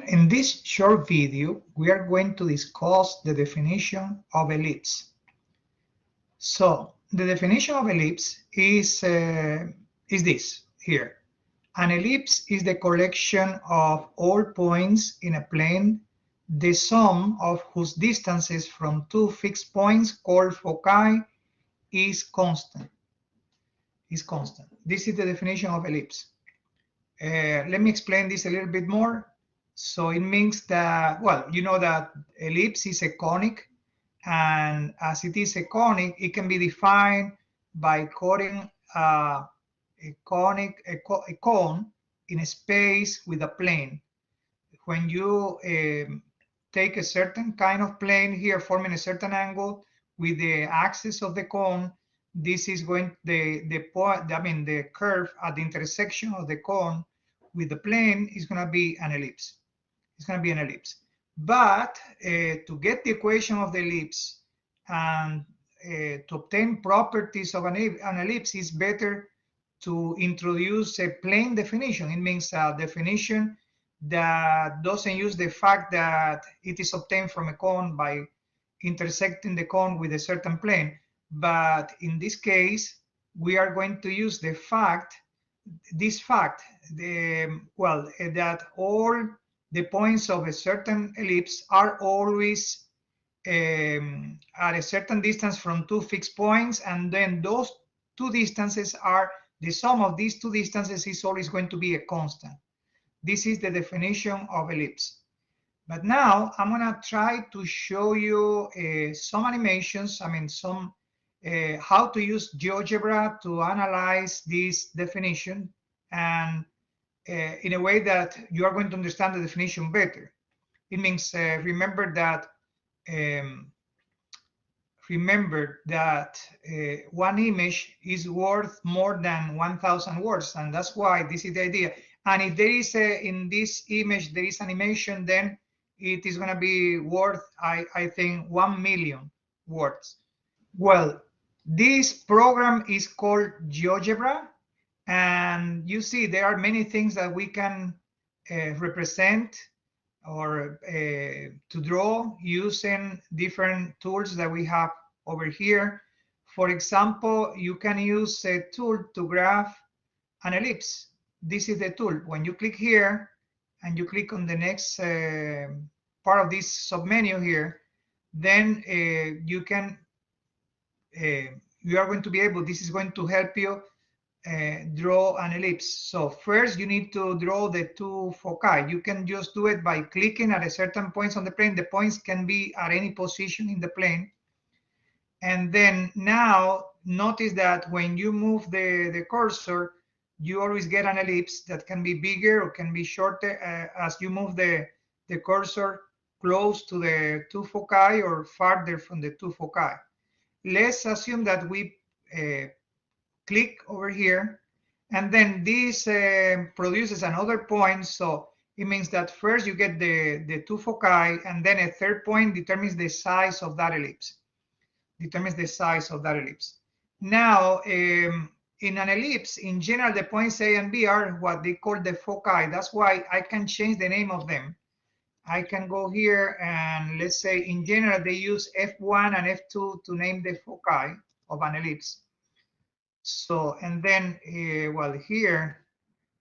In this short video, we are going to discuss the definition of ellipse. So the definition of ellipse is this here. An ellipse is the collection of all points in a plane, the sum of whose distances from two fixed points called foci is constant. This is the definition of ellipse. Let me explain this a little bit more. So it means that, well, you know that ellipse is a conic, and as it is a conic, it can be defined by cutting a cone in a space with a plane. When you take a certain kind of plane here, forming a certain angle with the axis of the cone, this is going the curve at the intersection of the cone with the plane is going to be an ellipse. It's going to be an ellipse. But to get the equation of the ellipse and to obtain properties of an ellipse, is better to introduce a plain definition. It means a definition that doesn't use the fact that it is obtained from a cone by intersecting the cone with a certain plane. But in this case, we are going to use that all the points of a certain ellipse are always at a certain distance from two fixed points, and then those two distances are the sum of these two distances is always going to be a constant. This is the definition of ellipse. But now I'm going to try to show you some animations, how to use GeoGebra to analyze this definition, and in a way that you are going to understand the definition better. It means remember that one image is worth more than 1,000 words, and that's why this is the idea. And if there is in this image there is animation, then it is going to be worth, I think, 1 million words. Well, this program is called GeoGebra, and you see there are many things that we can represent or to draw using different tools that we have over here. For example, you can use a tool to graph an ellipse. This is the tool. When you click here and you click on the next part of this submenu here, then you are going to be able, this is going to help you draw an ellipse. So first you need to draw the two foci. You can just do it by clicking at a certain points on the plane. The points can be at any position in the plane. And then now notice that when you move the cursor, you always get an ellipse that can be bigger or can be shorter as you move the cursor close to the two foci or farther from the two foci. Let's assume that we click over here, and then this produces another point. So it means that first you get the two foci, and then a third point determines the size of that ellipse. Now, in an ellipse, in general, the points A and B are what they call the foci. That's why I can change the name of them. I can go here and let's say in general they use F1 and F2 to name the foci of an ellipse. So, and then, well, here,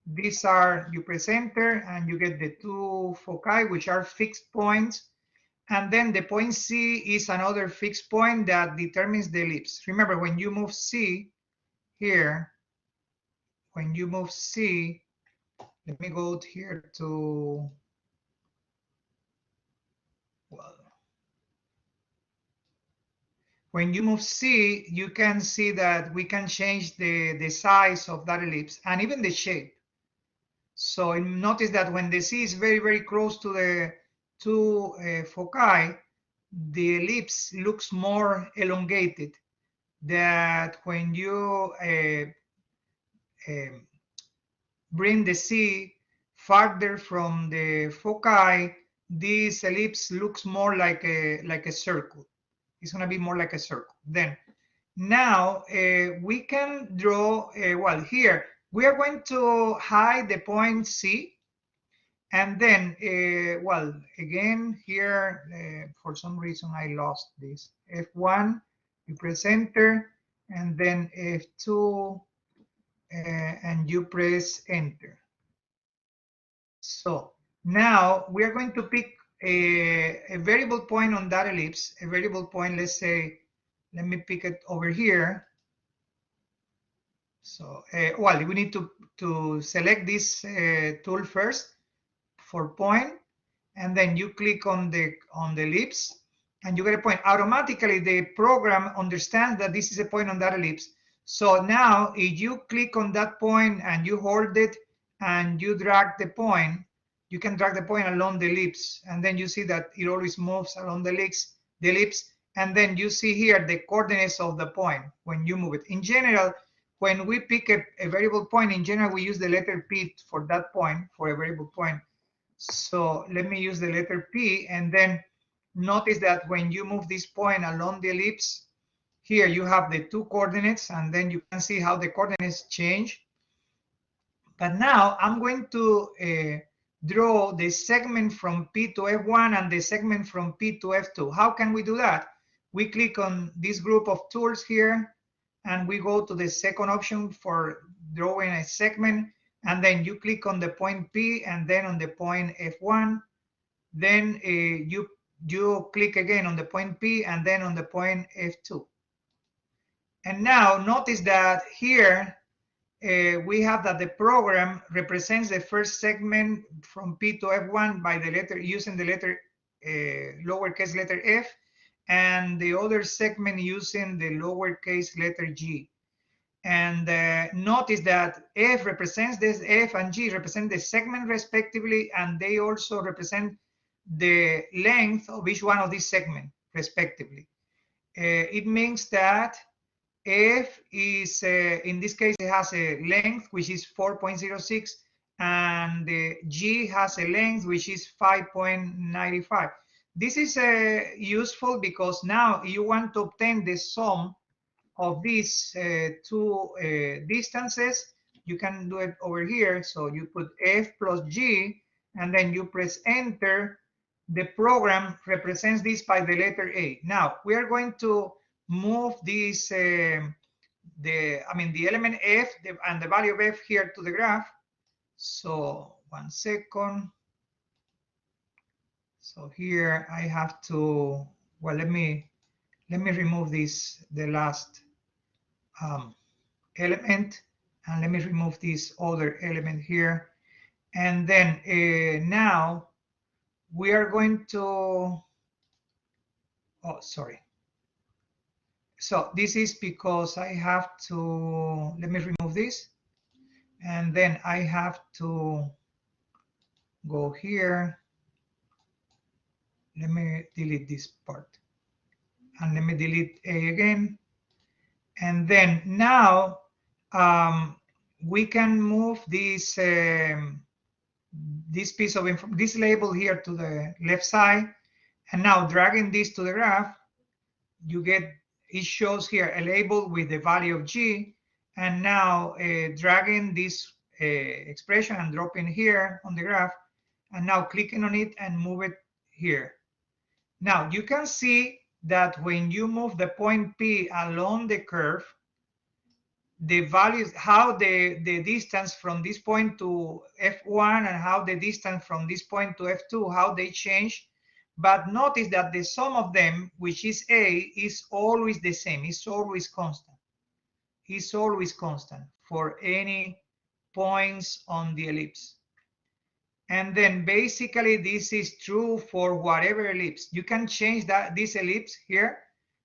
these are, you press enter and you get the two foci, which are fixed points. And then the point C is another fixed point that determines the ellipse. Remember, when you move C here, let me go here to, well, when you move C, you can see that we can change the size of that ellipse and even the shape. So notice that when the C is very, very close to the two foci, the ellipse looks more elongated. That when you bring the C farther from the foci, this ellipse looks more like a circle. It's going to be more like a circle. Then now we can draw, well, here we are going to hide the point C, And then, well, again, here, for some reason, I lost this. F1, you press enter, and then F2, and you press enter. So now we are going to pick a variable point on that ellipse, a variable point, let's say, let me pick it over here. So, well, we need to select this tool first for point, and then you click on the ellipse, and you get a point. Automatically, the program understands that this is a point on that ellipse. So now, if you click on that point and you hold it and you drag the point, you can drag the point along the ellipse, and then you see that it always moves along the ellipse, and then you see here the coordinates of the point when you move it. In general, when we pick a variable point, in general, we use the letter P for that point, for a variable point. So let me use the letter P, and then notice that when you move this point along the ellipse, here you have the two coordinates, and then you can see how the coordinates change. But now I'm going to draw the segment from P to F1 and the segment from P to F2. How can we do that? We click on this group of tools here, and we go to the second option for drawing a segment, and then you click on the point P and then on the point F1. Then you click again on the point P and then on the point F2. And now notice that here we have that the program represents the first segment from P to F1 by the letter, using the letter lowercase letter f, and the other segment using the lowercase letter g. And notice that f represents this, f and g represent the segment respectively, and they also represent the length of each one of these segments respectively. It means that f is, in this case, it has a length which is 4.06, and the g has a length which is 5.95. This is useful because now you want to obtain the sum of these two distances. You can do it over here. So you put f plus g, and then you press enter. The program represents this by the letter A. Now we are going to move this the element f and the value of f here to the graph. So 1 second. So here I have to, well, let me remove this, the last element, and let me remove this other element here. And then now we are going to, oh, sorry. So this is because I have to, let me remove this, and then I have to go here. Let me delete this part, and let me delete A again. And then now we can move this this piece of this label here to the left side, and now dragging this to the graph, you get, it shows here a label with the value of g, and now dragging this expression and dropping here on the graph, and now clicking on it and move it here. Now you can see that when you move the point P along the curve, the values, how the distance from this point to F1 and how the distance from this point to F2, how they change. But notice that the sum of them, which is A, is always the same. It's always constant. It's always constant for any points on the ellipse. And then basically this is true for whatever ellipse. You can change that, this ellipse here.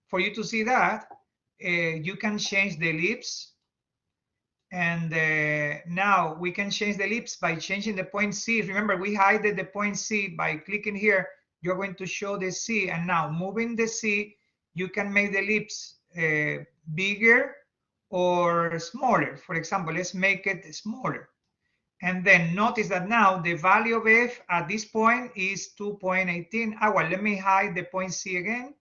For you to see that, you can change the ellipse. And now we can change the ellipse by changing the point C. Remember, we hid the point C. By clicking here, you're going to show the C. And now moving the C, you can make the ellipse bigger or smaller. For example, let's make it smaller. And then notice that now the value of f at this point is 2.18. Well, let me hide the point C again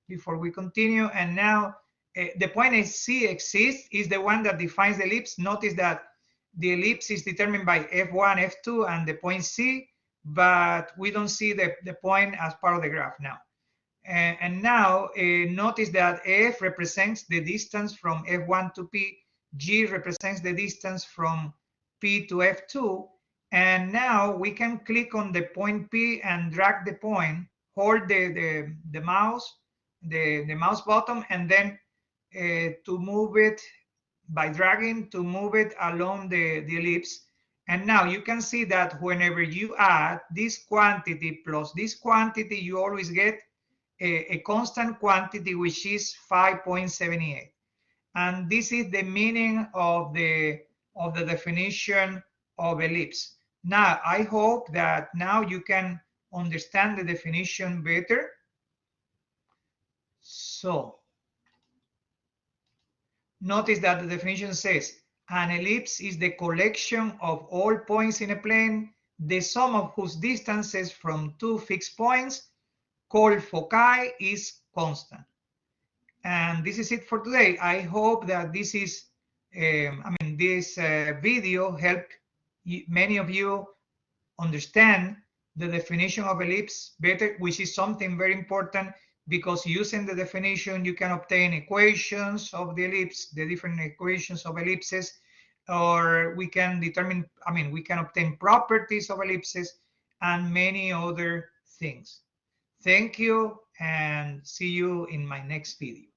before we continue. And now the point C exists, is the one that defines the ellipse. Notice that the ellipse is determined by F1, F2, and the point C. but we don't see the point as part of the graph now. And now notice that F represents the distance from F1 to P, G represents the distance from P to F2, and now we can click on the point P and drag the point, hold the mouse, the mouse button, and then to move it by dragging to move it along the ellipse. And now you can see that whenever you add this quantity plus this quantity, you always get a constant quantity, which is 5.78. And this is the meaning of the definition of ellipse. Now, I hope that now you can understand the definition better. So, notice that the definition says, an ellipse is the collection of all points in a plane, the sum of whose distances from two fixed points, called foci, is constant. And this is it for today. I hope that this is, this video helped many of you understand the definition of ellipse better, which is something very important, because using the definition you can obtain equations of the ellipse, the different equations of ellipses, or we can determine, we can obtain properties of ellipses and many other things. Thank you, and see you in my next video.